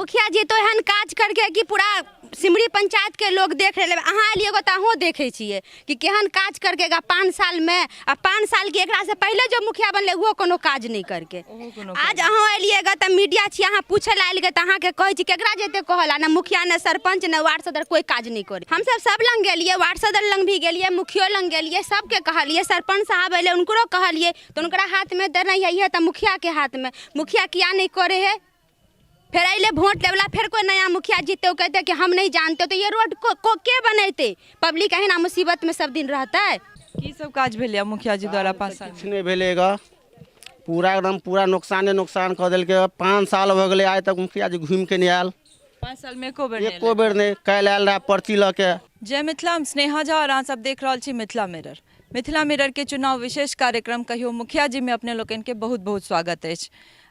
मुखिया जी तो एहन काज करके कि पूरा सिमरी पंचायत के लोग देख रहे अहाँ एलिए तो अहूँ देखे छिए कि केहन काज करके 5 साल में आ 5 साल के एकरा से पहले जो मुखिया बनले वो कोनो काज नहीं करके आज अहूँ एलिएगा तो मीडिया छी अहाँ पूछे ला आइल तो अहाँ के कहे छी केकरा जेते कहला ना मुखिया ने सरपंच ने वार्ड सदर कोई काज नहीं करे। हम सब लंग गेलिए, वार्ड सदर लंग भी गेलिए, मुखियो लंग गेलिए, सबके कहलिए, सरपंच साहब अले उनको कहलिए तो उनका हाथ में देना है तो मुखिया के हाथ में, मुखिया किया नहीं करे है। फिर अले वोट लेवला फिर कोई नया मुखिया जीते वो कहते कि हम नहीं जानते तो ये रोड को के बनते, पब्लिक है ना मुसीबत में सब दिन रहता है। की सब काज भेलै मुखिया जी द्वारा 5 साल कुछ नहीं भेलेगा, पूरा एकदम पूरा नुकसान कर दिल के। 5 साल हो गए आज तक मुखिया जी घूम के नहीं आयल। 5 साल में एको बेर नहीं कल आयल रहा पर्ची ल के। जय मिथिला, हम स्नेहा झा और अहाँ सब देख रहल छी मिथिला मिरर। मिथिला मिरर के चुनाव विशेष कार्यक्रम कहियो मुखिया जी में अपने लोगन के बहुत बहुत स्वागत है।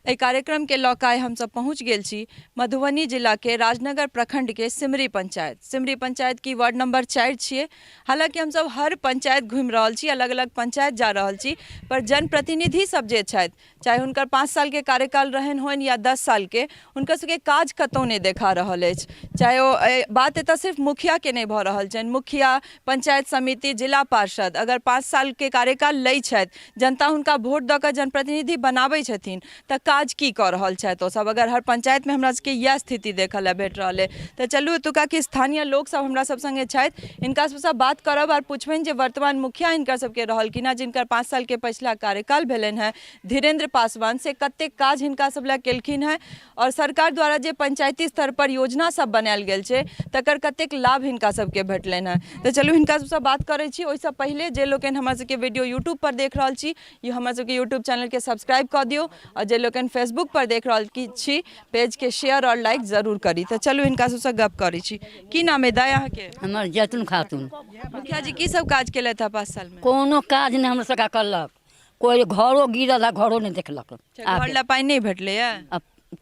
एहि कार्यक्रम के लऽ कऽ हम सब पहुँच गेल छी मधुबनी जिला के राजनगर प्रखंड के सिमरी पंचायत की वार्ड नंबर 4 छिए। हालांकि हम सब हर पंचायत घूमि रहल छी, अलग अलग पंचायत जा रहल छी, पर जनप्रतिनिधि सब जे छथि, चाहे हुनकर 5 साल के कार्यकाल रहन होन या 10 साल के, हुनकर सबके काज कतौ नहीं देखा रहल अछि। चाहे वो बात एतऽ सिर्फ मुखिया के नहीं भऽ रहल छनि, मुखिया, पंचायत समिति, जिला पार्षद अगर 5 साल के कार्यकाल लै छथि, जनता हुनका वोट दऽ कऽ जनप्रतिनिधि बनाबै छथिन तऽ काज की कऽ रहल छथि ओ सब। अगर हर पंचायत में हमरा सबके यह स्थिति देखल ला भेट रहल है तो चलू एतुका के स्थानीय लोग सब हमरा सब संगे छथि, इनका सबसँ बात करब और पूछबनि जे वर्तमान मुखिया हिनकर सबके रहल कि ना, जिनकर 5 साल के पिछला कार्यकाल भेलनि हैं, धीरेन्द्र पासवान, से कते काज हिनका सब ला केलखिन हैं और सरकार द्वारा जे पंचायती स्तर पर योजना सब बनायल गेल छै तकर कतेक लाभ हिनका सबके भेटलनि हैं। तो चलू हिनका सबसँ बात करै छी। ओहिसँ पहिले जे लोकनि हमरा सबके वीडियो यूट्यूब पर देख रहल छी, ये हमरा सबके यूट्यूब चैनल के सब्सक्राइब कऽ दियौ और जे लोकनि फेसबुक पर देख रहल छी पेज के शेयर और लाइक जरूर करी। तो चलू हिनका सबसँ गप करै छी। की नाम है दाय अहाँके? हमर जैतून खातून। मुखिया जी की सब काज केलथि 5 साल में? कोनो काज नहीं हमरा सबका करलक, कोई घरो गिरल है घरो नहीं देखलक। घर ला पाई नहीं भेटले है?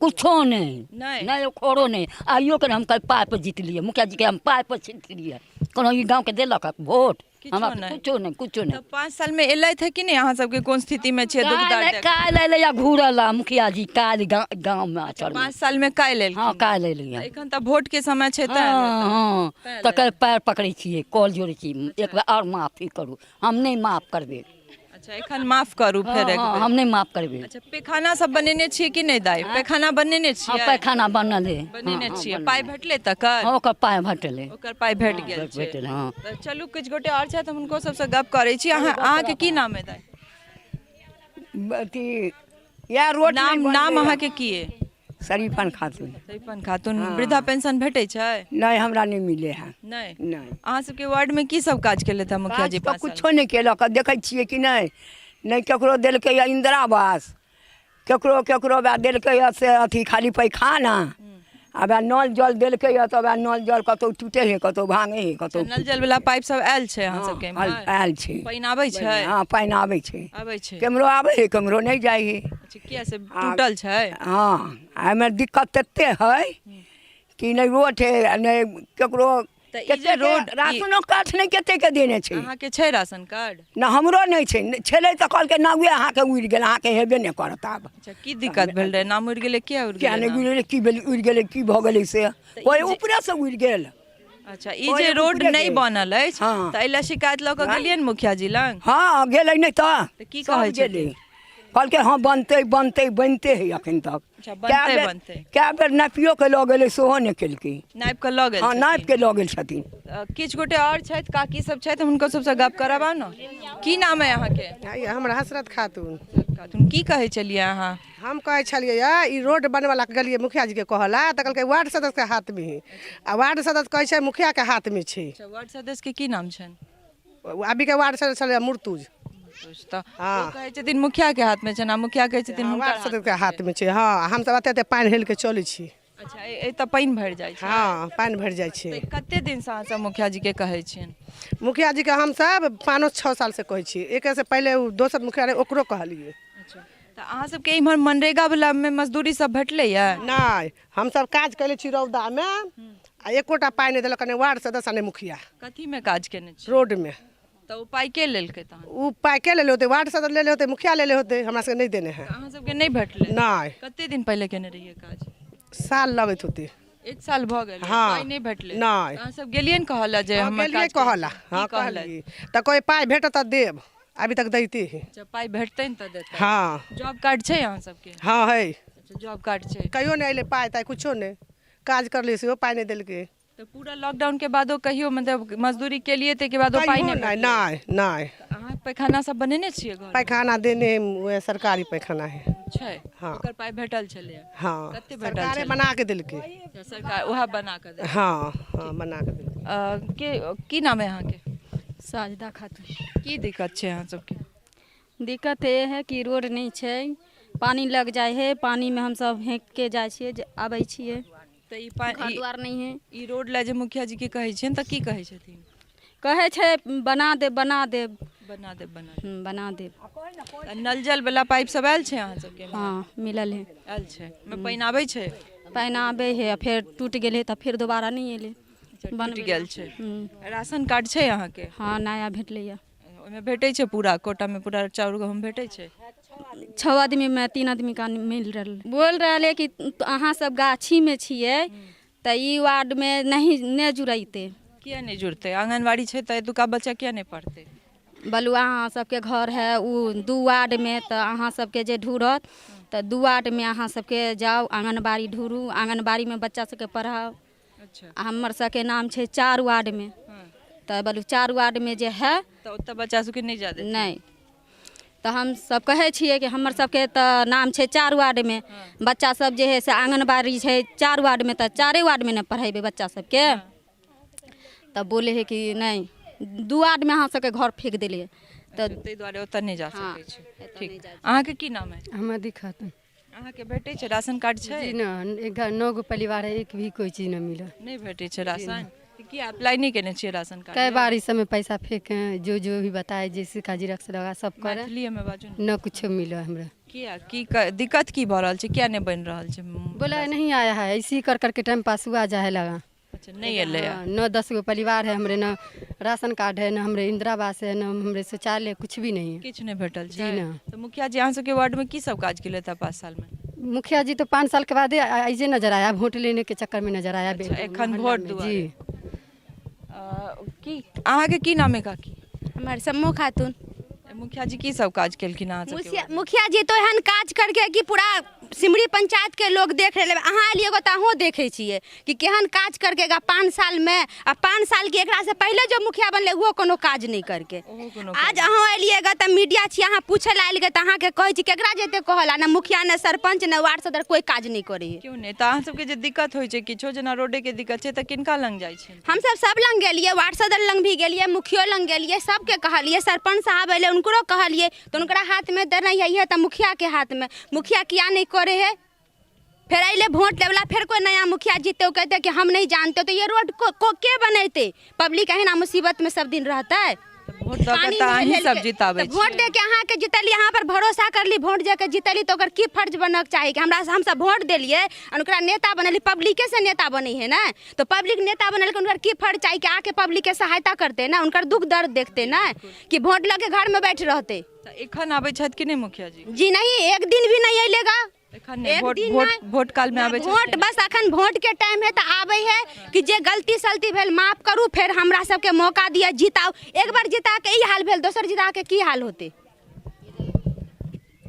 कुछो नहीं खोरो नहीं। आइयो के हम कल पाइप जीत लिए, मुखिया जी के हम पाइप जीत लिए, कोनो ई गांव के देलक वोट हमरा कुछो नहीं। तो 5 साल में एलैथ है कि नहीं? अहाँ सबके कोन स्थिति में छै? काल अइले या घूरल मुखिया जी काल गांव में चल 5 साल में काल एल? हां काल अइले। एखन त वोट के समय छै त हां तकर पैर पकड़ै छियै, कॉल जोड़ै छी, एक बार और माफी करू, हम नहीं माफ करबे। अच्छा एखन माफ करू फिर एक बेर? हम नहीं माफ करबे। अच्छा पैखाना सब बनेने छियै कि नहीं दाई? पैखाना बनेने छियै? हां पैखाना बनल है, बनेने छियै। पाई भेटले तकर? हां ओकर पाई भेटले, ओकर पाई भेट गेल छै। भेटल हां। त चलू कुछ गोटे और छै त हुनको सबसँ गप करै छी। अहाँ के की नाम है दाई? अथी या रोड नाम अहाँ के की है? शरीफन खातून। शरीफन खातून। वृद्धा पेंशन भेटै छै? नहीं हमरा नहीं मिले है। नहीं। नहीं अहाँ सबके वार्ड में की सब काज केले था मुखिया जी? कुछो नहीं केलक, देखै छियै कि नहीं केकरो देलकै या इंदिरा आवास, केकरो देलकै से अथी खाली पैखाना, अब नल जल देलकै या तब नल जल कतौ टूटे है, कतौ भांगे है, कतौ नल जल वाला पाइप सब आयल छै अहाँ सबके? आयल छै। पानी आबै छै? हां पानी आबै छै। आबै छै। केमरो आबै है, केमरो नहीं जाय है। अच्छा किया से टूटल छै? हां एमे दिक्कत तते है कि नहीं रोड है, नहीं केकरो जे रोड राशनो कार्ड नहीं कते के देने छै। अहाँ के छै राशन कार्ड? ना हमरो नहीं छै, छलै त कहलकै नावे अहाँ के उड़ गेल, अहाँ के हेबे नहीं करत। आब अच्छा की दिक्कत भेल रहे? नाम उड़ गेलै? क्या उड़ क्या गेलै? नहीं उड़ गेलै, की भेल उड़ गेलै, की भ गेलै से कोई ऊपरे से उड़ गेल। अच्छा ई जे रोड नहीं बनल अछि हाँ। त एला शिकायत ल क गेलियै न मुखिया जी लंग? हां गेलै नहीं त की कहै छै? कहलकै हाँ बनते है अखन तक। अच्छा बनते क्या बेर नापियो के लऽ गेलै सेहो नहीं केलकै। नाप के लऽ गेल? हां नाप के लऽ गेल छथिन। किछ गोटे और छथि, काकी सब छथि, हुनको सबसँ गप करबा न। की नाम है अहाँ के? हमरा हसरत खातून। खातून की कहै छलियै अहाँ? हम कहै छलियै ई रोड बनवाला के गेलियै मुखिया जी के कहला त कहलकै वार्ड सदस्य के हाथ में है, आ वार्ड सदस्य कहै छै मुखिया के हाथ में छै। अच्छा वार्ड सदस्य के की नाम छनि? अभी के वार्ड सदस्य छलै मुर्तुज। कहै छथिन मुखिया के हाथ में छै ना, मुखिया कहै छथिन वार्ड सदस्य के हाथ में छै। हां हम सब एते पानी हेल के चलै छी। अच्छा ए त पानी भरि जाइ छै? हां पानी भरि जाइ छै। कते दिन से अहाँ सब मुखिया जी के कहै छियनि? मुखिया जी के हम सब 5-6 साल से कहै छी। एक से पहले दोसर मुखिया रहे ओकरो कहलियै। अच्छा त अहाँ सबके इम्हर मनरेगा वाला में मजदूरी सब भेटले या? नहीं हम सब काज कैले छी रौदा में, आ एकोटा पाई नहीं देलक, ने वार्ड सदस्य ने मुखिया। कथी में काज केने छी? रोड में। तो वो पाई के लेलकै तहन? उ पाई के लेले होते, वार्ड सदस्य लेले होते, मुखिया लेले होते, हमरा से नहीं देने हैं। अहाँ सबके नहीं भेटले? नहीं। कते दिन पहले केने रहिए काज? साल लगत होते 1 साल भ गेल हाँ। पाई नहीं भेटले नहीं। अहाँ सब गेलियन कहला जे हमर गेलिए काज कहला हाँ कहला कहली तो कोई पाई भेटत तो देब अभी तक दैते है जब पाई भेटतैन त देतै हाँ जॉब कार्ड छै अहाँ सबके हाँ है अच्छा जॉब कार्ड छै कहियो नहीं अइले पाई ताई कुछो नहीं काज करली से पाई नहीं देलके तो पूरा लॉकडाउन के बादो कहियो मतलब मजदूरी के लिए के बादो पाई कहियो नहीं नहीं नहीं नहीं अहाँ पैखाना सब बनेने छियै घर पैखाना देने वह सरकारी पैखाना है छै हाँ। ओकर पाई भेटल छलै हाँ कते भेटल सरकारे छलै बना के देलके अच्छा, सरकार वह बना के दे हाँ हाँ बना के देलके के की नाम है अहाँ के साजदा खातून की दिक्कत छै अहाँ सबके दिक्कत ये है कि रोड नहीं छै पानी लग जाए है पानी में हम सब हेंक के जाए छियै आबै छियै त ई घर द्वार नहीं है ई रोड ला जे मुखिया जी के कहै छियन त की कहै छथिन कहे छै बना दे बना दे बना दे बना दे नल जल वाला पाइप सब आयल छै अहाँ सबके हाँ मिलल है आयल छै में पानि आबै छै पानि आबे है फिर टूट गेल है तो फिर दोबारा नहीं एले टूटि गेल छै राशन कार्ड छै अहाँ के हाँ नया भेटलैया ओहिमे भेटै छै पूरा कोटा में पूरा चाउर गहूम भेटै छै 6 आदमी में 3 आदमी का मिल रहल बोल रहे कि अहाँ सब गाछी में छियै तो ई वार्ड में नहीं जुड़ैते किया नहीं जुड़ते आंगनबाड़ी छै त एतुका बच्चा किया नहीं पढ़ते बलुआ अहाँ सबके घर है उ 2 वार्ड में तो अहाँ सबके जे ढूरत तो 2 वार्ड में अहाँ सबके जाओ आंगनबाड़ी ढूरू आंगनबाड़ी में बच्चा सबके पढ़ाओ अच्छा हमर सबके नाम छै 4 वार्ड में तो बोलू 4 वार्ड में जे है तो ओतऽ बच्चा सबके नहीं जा देते नहीं तो हम सब कहे छियै कि हमर सबके तो नाम छै 4 वार्ड में बच्चा सब जे है से आंगनबाड़ी छै 4 वार्ड में तो 4 वार्ड में न पढ़ेबे बच्चा सबके तब बोले है कि नहीं 2 वार्ड में अहाँ सबके घर फेंक देलिए तो ताहि दुआरे ओतऽ नहीं जा हाँ, सकै छै एतऽ ठीक नहीं जा अहाँ के की नाम है हमें दिक्कत अहाँ के भेटै छै राशन कार्ड छै जी ना 9 गो परिवार है एक भी कोई चीज न मिला नहीं भेटै छै राशन की अप्लाई नहीं केने छियै राशन कार्ड कई बार इस समय पैसा फेंके जो भी बताए जैसे का जिरक्स लगा सब करे मैथिली में बाजू न कुछ मिला हमरा किया की दिक्कत की भ रहल छै किया नहीं बन रहल छै बोला नहीं आया है इसी कर करके टाइम पास हुआ जाए लगा अच्छा नहीं एले हाँ, 9-10 गो परिवार है हमरे न राशन कार्ड है न हमरे इंदिरा आवास है न हमरे शौचालय कुछ भी नहीं है किछ नहीं भेटल जी छै ना। तो मुखिया जी अहाँ सबके वार्ड में की सब काज केले था 5 साल में मुखिया जी तो 5 साल के बाद ऐसे नजर आया वोट लेने के चक्कर में नजर आया अच्छा, एखन मोहल्ला वोट में, दुआरे। जी की अहाँ के की नाम है काकी हमारे सम्मो खातून मुखिया जी की सब काज केलखिन अहाँ सबके वार्ड में? मुखिया जी तो एहन काज करके कि पूरा सिमरी पंचायत के लोग देख रहे अहाँ एलिए तो अहूँ देखे छियै कि केहन काज करके 5 साल में आ 5 साल के एकरा से पहले जो मुखिया बनले वो कोनो काज नहीं करके ओहो कोनो आज अहाँ एलिएगा तो मीडिया छी अहाँ पूछे ला आइल तो अहाँ के कहै छी केकरा जेते कहला ना मुखिया ना सरपंच ना वार्ड सदस्य कोई काज नहीं करे है क्यों नहीं तो अहाँ सबके जे दिक्कत होइ छै किछो जेना रोडे के दिक्कत छै त किनका लंग जाइ छै हम सब लंग गेलिए वार्ड सदस्य लंग भी गेलिए मुखियो लंग गेलिए सबके कहलिए सरपंच साहब अइले उनको कहलिए तो उनका हाथ में देना है तो मुखिया के हाथ में मुखिया किया नहीं करे है फिर अइले वोट लेवला फिर कोई नया मुखिया जीते वो कहते कि हम नहीं जानते तो ये रोड को के बनैते पब्लिक अहिना मुसीबत में सब दिन रहता है वोट दऽ कऽ तऽ अहीं सब जिताबै छी वोट दे के अहाँ के जितली यहाँ पर भरोसा करली वोट दे के जितली तो ओकर की फर्ज बनक चाहिए कि हमरा हम सब वोट देलिए और ओकरा नेता बनली पब्लिके से नेता बनी है ना तो पब्लिक नेता बनल के उनकर की फर्ज चाहिए कि आके पब्लिक के सहायता करते ना उनकर दुख दर्द देखते ना कि वोट लगे घर में बैठ रहते तऽ एखन आबै छथि कि नहीं मुखिया जी जी नहीं एक दिन भी नहीं अइलेगा एखन नहीं वोट काल में आबै वोट बस अखन वोट के टाइम है तो आबे है कि जे गलती सलती भेल माफ करू फिर हमरा सबके मौका दिया जिताओ एक बार जिता के ई हाल भेल दोसर जिता के की हाल होते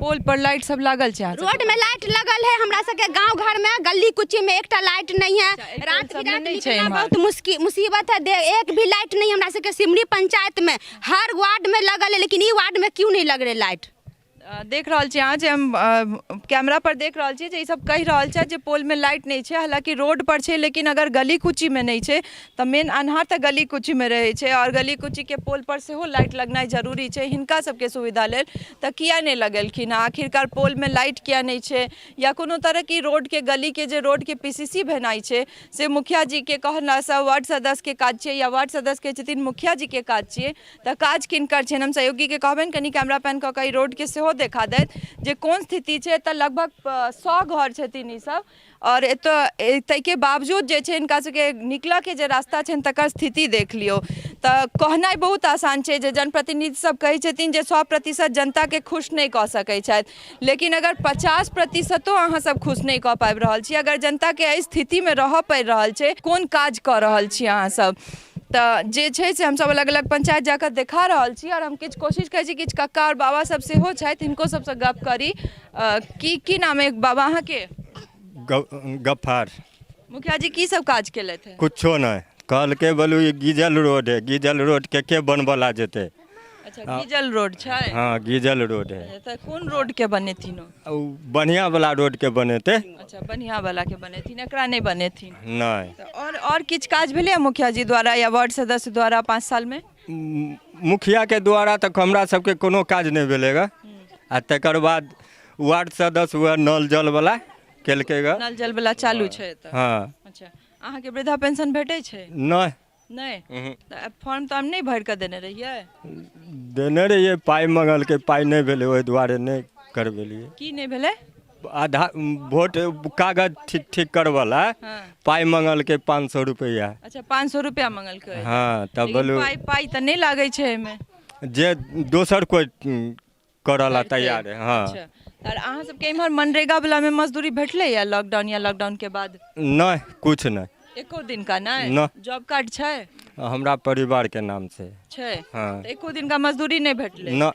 पोल पर लाइट सब लागल छै अहाँ सबके? रोड में लाइट लगल है हमरा सबके गांव घर में गली कुची में एकटा लाइट नहीं है एक रात सब बिरात नहीं छै निकलना एम्हर। बहुत मुसीबत है एक भी लाइट नहीं हमरा सबके सिमरी पंचायत में हर वार्ड में लगल है लेकिन ई वार्ड में क्यों नहीं लग रहे लाइट देख रहल छी अहाँ जे हम कैमरा पर देख रहल छी जे ई सब कहि रहल छै जे पोल में लाइट नहीं छै हालांकि रोड पर छै लेकिन अगर गली कुची में नहीं छै तऽ मेन अन्हार तऽ गली कुची में रहै छै और गली कुची के पोल पर सेहो लाइट लगनाइ जरूरी छै हिनका सबके सुविधा लेल तऽ किया नहीं लगेलखिन आखिरकार पोल में लाइट किया नहीं छै या कोनो तरह की रोड के गली के जे रोड के पीसीसी भेनाइ छै से मुखिया जी के कहलासँ वार्ड सदस्य के काज छै या वार्ड सदस्य के छथिन मुखिया जी के काज छियै तऽ काज किनकर छै हम सहयोगी के कहबनि कनि कैमरा पैन कऽ के ई रोड के सेहो देखा दैत जे कोन स्थिति छै। तऽ लगभग 100 घर छथिन ई सब, और ताहिके बावजूद जे छै हिनका सबके निकलऽ के जे रास्ता छनि तकर स्थिति देख लियौ। तऽ कहनाइ बहुत आसान छै जे जनप्रतिनिधि सब कहै छथिन जे 100% जनताके खुश नहि कऽ सकैत छथि, लेकिन अगर 50% अहाँ सब खुश नहि कऽ पाबि रहल छी, अगर जनताके एहि स्थितिमे रहऽ पड़ि रहल छै, कोन काज कऽ रहल छी अहाँ सब? तऽ जे छै से हमसब अलग अलग पंचायत जाकर देखा रहल छी, और हम किछु कोशिश करै छी किछु कक्का और बाबा सब सेहो छथि, हिनको सबसँ गप करी। की नाम है बाबा अहाँके? गफ्फार। मुखिया जी की सब काज केलथि? कुछो नहीं, कहलकै बोलू ये गीजल रोड है, गीजल रोड के बनबला जेतै। अच्छा, गीजल रोड छै? हाँ, गीजल रोड है। तऽ कोन रोड के बनेथिन ओ? बढ़िया वाला रोड के बनेते। अच्छा, बढ़िया वाला के बनेथिन, एकरा नहीं बनेथिन? नहीं। और किछु काज भेलै मुखिया जी द्वारा या वार्ड सदस्य द्वारा 5 साल में? मुखिया के द्वारा तक हमरा सबके कोनो काज नहीं भेलेगा। आ तकर बाद वार्ड सदस्य हुआ नल जल वाला केलकै ग। नल जल वाला चालू छै तऽ? हाँ। अच्छा, अहाँ के वृद्धा पेंशन भेटै छै? नहीं। नहीं? फॉर्म तो हम नहीं भर के देने रहिए? देने रहिए, पाई मंगल के, पाई नहीं भेले, ओहि दुआरे नहीं करबेलिए। की नहीं भेले? आधार वोट कागज ठीक करवाला। हाँ। पाई मंगल के 500 रुपया। अच्छा, 500 रुपया मंगल के? हाँ, तब बोलू पाई तो नहीं लागे छै एमे? जे दोसर कोई करला तैयार है। हाँ। अच्छा, और अहाँ सबके इम्हर मनरेगा वाला में मजदूरी भेटले या लॉकडाउन के बाद? नहीं, कुछ नहीं। एको दिन का नहीं? न। जॉब कार्ड छै? हमरा परिवार के नाम से छै। हाँ। तो एको दिन का मजदूरी नहीं भेटले? न।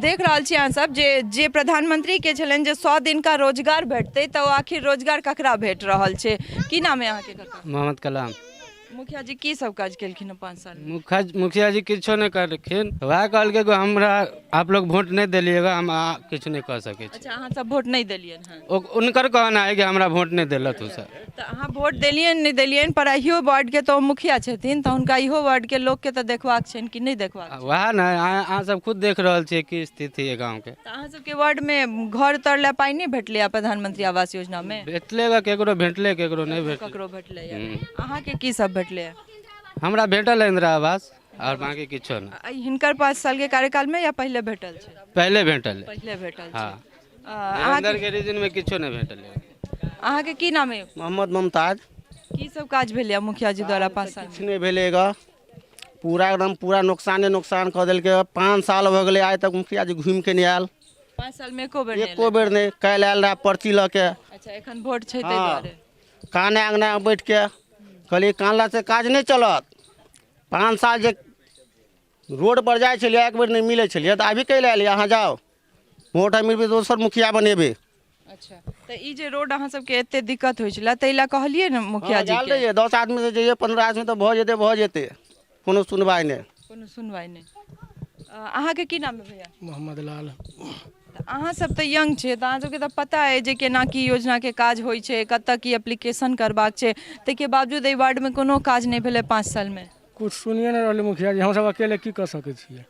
देख रहल छी अहाँ सब जे प्रधानमंत्री के छलन जे 100 दिन का रोजगार भेटते, तो आखिर रोजगार ककरा भेट रहल छै? की नाम है अहाँके कक्का? मोहम्मद कलाम। मुखिया जी की सब काज केलखिन 5 साल में? मुखिया जी किछो नहीं करलखिन, वह कहलकै हमरा आप लोग वोट नहीं दिलिएगा, हम किछु नहीं कर सके। अच्छा, अहाँ सब वोट नहीं देलियन हैं? उनकर कहना है कि हमरा वोट नहीं दिलत उ सब। तो अहाँ वोट देलियन नहीं देलियन, पर इहो वार्ड के तो मुखिया छथिन, तो उनका इहो वार्ड के लोग के तो देखबाक छन कि नहीं देखबाक? वह ना अहाँ सब खुद देख रहल छियै की स्थिति है गाँव के। तो अहाँ सबके वार्ड में घर तरले पाई नहीं भेटले प्रधानमंत्री आवास योजना में? भेटलेगा, केकरो भेटले केकरो नहीं भेटले। ककरो भेटले? अहाँ के की सब भेटले? हमरा भेटल है इंदिरा आवास, और बाकी किछो नहीं। हिनकर 5 साल के कार्यकाल में या पहले भेटल छै? पहले भेटल है। पहले भेटल छै। हाँ। अंदर के रीजन में किछो नहीं भेटल है। अहाँ के की नाम है? मोहम्मद मुमताज। की सब काज भेलै मुखिया जी द्वारा 5 साल? कुछ नहीं भेलेगा, पूरा नुकसान कर दिलकै। 5 साल हो गए आज तक मुखिया जी घूम के नहीं आयल। 5 साल में एको बेर नहीं। कल आयल रहा पर्ची ल के। अच्छा, एखन वोट छै तै दुआरे? काने अंगना बैठ के कहलिए कानला से काज नहीं चलत। 5 साल जे रोड पर जाए छलिए, एक बेर नहीं मिले छलिए, तो अभी कैले आलिए अहाँ जाओ वोट हम दोसर मुखिया बनेबे। अच्छा, तो ई जे रोड अहाँ सबके एते दिक्कत होइ छला, तैला कहलिए न मुखिया जी के? 10 आदमी से जाइए, 15 आदमी तो भ जेते, कोनो सुनवाई नहीं। कोनो सुनवाई नहीं। अहाँ के की नाम है भैया? मोहम्मद लाल। अहाँ सब तो यंग छे, तो अहाँ सबके तो पता है जे केना की योजना के काज होइ छे, कतऽ की एप्लीकेशन करबाक छे, ताहिके बावजूद एहि वार्ड में कोनो काज नहीं भेले 5 साल में? कुछ सुनिए नहीं रहले मुखिया जी, हम सब अकेले की कर सके छिए?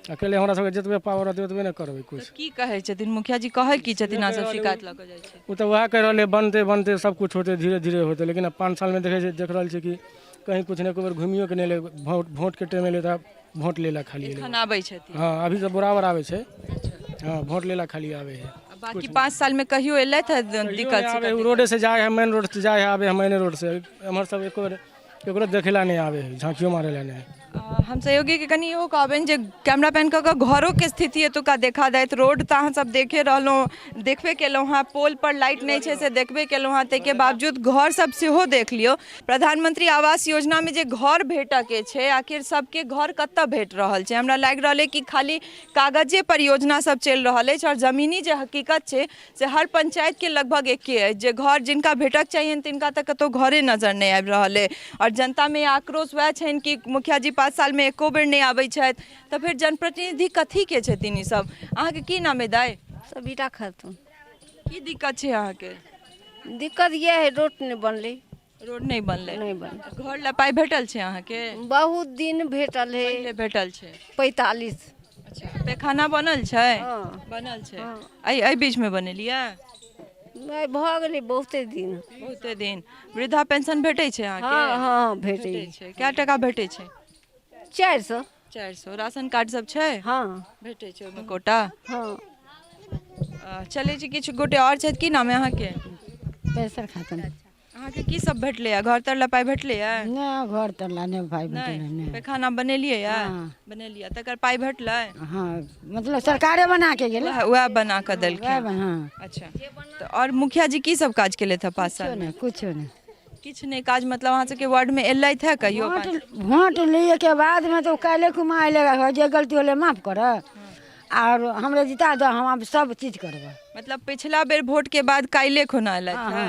अकेले हमरा सबके जतबे पावर रहते ओतबे नहीं करबै कुछ। की कहै छथिन मुखिया जी? कहै की छथिन अहाँ सब शिकायत लऽ कऽ जाइ छै? वो तो वह कह रहले बनते सब कुछ होते धीरे धीरे होते, लेकिन अब 5 साल में देख रहल छी कि कहीं कुछ नहीं, कोई घूमियो के नहीं ले, वोट के टाइम ले वोट लेला खाली। खाना आबै छथिन? हाँ, अभी तो बराबर आवे छे। हाँ, वोट लेला खाली आवे है। बाकी 5 साल में कहियो एलै था दिक्कत? रोड से जाए है, मेन रोड से जाए है, आवे है मेन रोड से। हमर सब एको देखेला नहीं आवे है, झांकियो मारेला नहीं। हम सहयोगी के कनी इहो कहबनि जे कैमरा पैन कऽ घरों के स्थिति एतुका देखा दैत। रोड तऽ अहाँ सब देखे रहलहुँ, देखबे केलहुँ हाँ, पोल पर लाइट नहीं छै से देखबे केलहुँ हाँ, ताहिके बावजूद घर सब सेहो देख लियौ। प्रधानमंत्री आवास योजना में जे घर भेटऽ के छै, आखिर सबके घर कतऽ भेट रहल छै? हमरा लागि रहल है कि खाली कागजे पर योजना सब चलि रहल अछि, और जमीनी जे हकीकत छै से हर पंचायत के लगभग एके अछि, जे घर जिनका भेटक चाहिए तिनका तऽ कतौ घरे नजर नहीं आबि रहल है। और जनता में आक्रोश वह छनि कि मुखिया जी 5 साल में एको बेर नहीं आबै छथि, तो फिर जनप्रतिनिधि कथी के छथिन ई सब? अहाँ के की नाम है दाई? सबीटा खातून। की दिक्कत छै अहाँ के? दिक्कत ये है रोड नहीं बनले। रोड नहीं बनले? नहीं बनले। घर ला पाई भेटल छै अहाँ के? बहुत दिन भेटल है। पहले भेटल छै? 45। अच्छा, पैखाना बनल छै? हाँ। बनल छै। हाँ। एहि बीच में बनेलियै? भऽ गेलै बहुते दिन। वृद्धा पेंशन भेटै छै अहाँ के? हाँ हाँ भेटै छै। क्या टका भेटै छै? 400। 400 राशन कार्ड सब छै? हाँ भेटै छै ओहिमे कोटा? हाँ चलै छी किछु गोटे और छथि, की नाम है अहाँके? पैसर खातन अहाँके की सब भेटलैया? घर तर पाइ भेटलैया? नहि घर तरला नहि भाई नहीं पैखाना बनेलियै या? बनेलियै, तकर पाइ भेटलै? हाँ मतलब सरकारे बना के गेलै, वह बना के देलकै। हाँ अच्छा, तो और मुखिया जी की सब काज केले थे 5 साल में? कुछ नहीं किछु नहीं काज, मतलब अहाँ सबके वार्ड में एलथि है कहियो? वोट लिए के बाद में तो काले कुमार लेगा, जे गलती होले माफ कर और हमरे जिता दो, हम अब सब चीज करबे। मतलब पिछला बेर वोट के बाद काइले खुना एलथि है?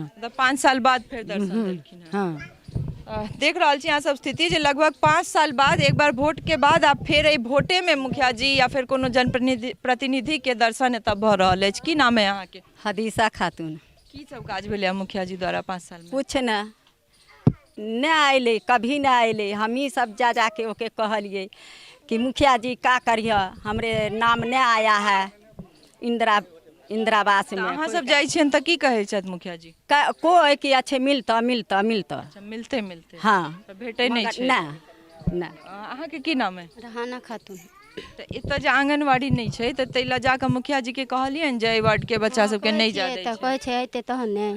मतलब 5 साल बाद फिर दर्शन देलखिन है। हाँ देख रहा छी अहाँ सब स्थिति जे लगभग 5 साल बाद एक बार वोट के बाद आप फिर एहि वोटे में मुखिया जी या फिर कोनो जनप्रतिनिधि के दर्शन एतऽ भऽ रहल अछि। की नाम है अहाँके? हदीसा खातून। की सब काज भेलै मुखिया जी द्वारा 5 साल में? कुछ नहीं अले, कभी नहीं अले। हम ही सब जा जाके ओके कहलिए कि मुखिया जी का करिए, हमरे नाम नहीं आया है इंदिरावास में। अहाँ सब जाइ छियनि तऽ की कहै छथि मुखिया जी? कोई कि अच्छे मिलता मिलता मिलता। अच्छा, मिलते मिलते हाँ भेटै नहीं छै? ना। अहाँके की नाम है? रहाना खातून। तऽ एतऽ जे आंगनबाड़ी नहीं छै तऽ तै लए जाकऽ मुखिया जी के कहलियनि जे एहि वार्ड के बच्चा सबके नहीं जा दै छै? कहै छै अयतै तहन ने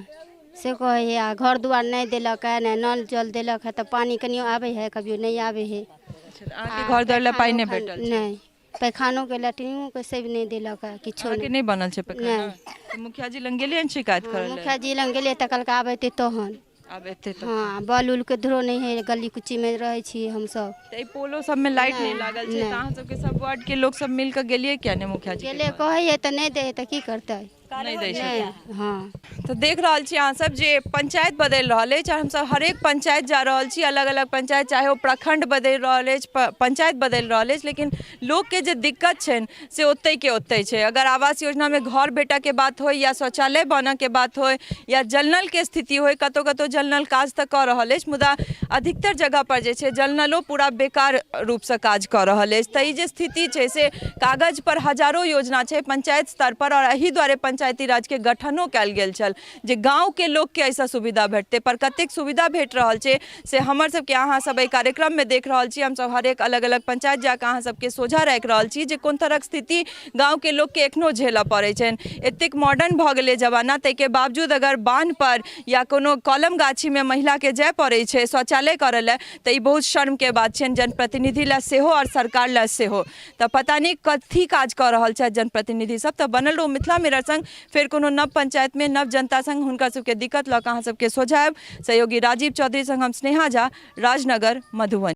से कहै है, आ घर दुआर नहीं देलक है, ने नल जल देलक है, तो पानी कनियो आवे है कभियो नहीं आवे है। अहाँके घर द्वार लए पाइ नहि भेटल छै? नहीं, पैखानो के लैट्रिनो के सब नहीं देलक है, किछो अहाँके नहीं बनल छै पैखाना? तऽ मुखिया जी लग गेलियनि शिकायत करऽ लए? मुखिया जी लग गेलिए तऽ कहलकै आब अयतै तहन। आब एते तऽ हाँ, बल उल के धरो नहीं है, गली कुची में रहे छी हम सब। तऽ पोलो सब में लाइट नहीं लागल छै तऽ अहाँ सबके सब वार्ड के लोग सब मिल के गेलिए क्या ने मुखिया जी? गेले कहै है तऽ नहीं दे है तऽ की करतै? नहीं दै छै। हाँ तो देख रहल छी अहाँ सब जे पंचायत बदलि रहल अछि, और हम सब हरेक पंचायत जा रहल छी, अलग अलग पंचायत, चाहे वो प्रखंड बदलि रहल अछि, पंचायत बदलि रहल अछि, लेकिन लोग के जे दिक्कत छनि से ओतै के ओतै छै। अगर आवास योजना में घर बेटा के बात हो, या शौचालय बनऽ के बात हो, या जल नल के स्थिति हो, कतौ कतौ जल नल काज तऽ कऽ रहल अछि, मुदा अधिकतर जगह पर जे छै जल नलो पूरा बेकार रूप से काज कऽ रहल अछि। तऽ ई जे स्थिति छै से कागज पर हजारों योजना छै पंचायत स्तर पर, और एहि दुआरे पंचायती राज के गठनो कयल गेल छल जे गाँव के लोग के ऐसा सुविधा भेटते। पर कतेक सुविधा भेट रहल छै से हमर सबके अहाँ सब एहि कार्यक्रम में देख रहल छी। हम सब हरेक अलग अलग पंचायत जाके अहाँ सबके सोझा राखि रहल छी जे कोन तरहक स्थिति गाँव के लोग के एखनो झेलऽ पड़ै छनि। एतेक मॉडर्न भऽ गेलै जमाना, ताहिके बावजूद अगर बान्ह पर या कोनो कलम गाछी में महिला के जाय पड़ै छै शौचालय करऽ लए तऽ ई बहुत शर्म के बात छनि, जनप्रतिनिधि लए सेहो और सरकार लए सेहो। तऽ पता नहीं कथी काज कऽ रहल छथि जनप्रतिनिधि सब। तऽ बनल रहू मिथिला मिरर संग, फिर कोनो नव पंचायत में नव जनता संग हुनकर सबके दिक्कत लऽ कऽ अहाँ सबके सोझायब। सहयोगी राजीव चौधरी संग हम स्नेहा झा, राजनगर, मधुबनी।